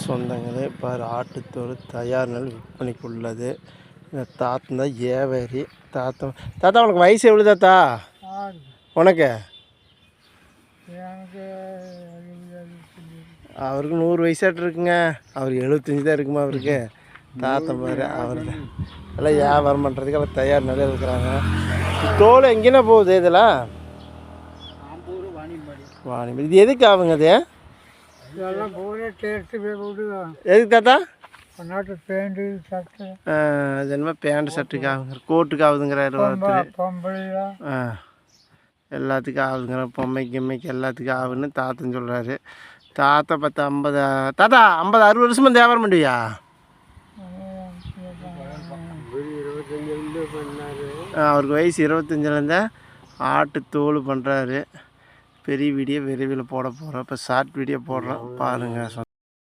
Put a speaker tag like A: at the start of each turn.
A: சொந்தங்களே பாரு, ஆட்டுத்தோல் தயார் நெல் விற்பனைக்கு உள்ளது. இந்த தாத்தன் தான் ஏவேரி தாத்தா. தாத்தா உனக்கு வயசு எவ்வளோ தாத்தா? உனக்கு? அவருக்கு 100 வயசாட்டு இருக்குங்க. அவருக்கு 75 தான் இருக்குமா அவருக்கு? தாத்தன் பாரு, அவர் எல்லாம் வியாபாரம் பண்ணுறதுக்கு எல்லாம் தயார் நிலையில் இருக்கிறாங்க. தோல் எங்கேனா போகுது இதெல்லாம்? வாணிபடி. இது எதுக்கு ஆகுங்க அது? எதுக்கு தாத்தா? அது என்னமோ பேண்ட் ஷர்ட்டுக்கு ஆகுங்க, கோட்டுக்கு ஆகுதுங்கிறாரு ஒருத்தர். எல்லாத்துக்கும் ஆகுதுங்கிற, பொம்மைக்கு கிம்மைக்கு எல்லாத்துக்கும் ஆகுதுன்னு தாத்தன் சொல்கிறாரு. தாத்தா 50 தாத்தா 50-60 வருஷமாக வியாபாரம் பண்ணுவியா? அவருக்கு வயசு 25லேருந்து ஆட்டு தோல் பண்ணுறாரு. பெரிய வீடியோ விரைவில் போட போகிறோம். இப்போ ஷார்ட் வீடியோ போடுறோம் பாருங்கள்.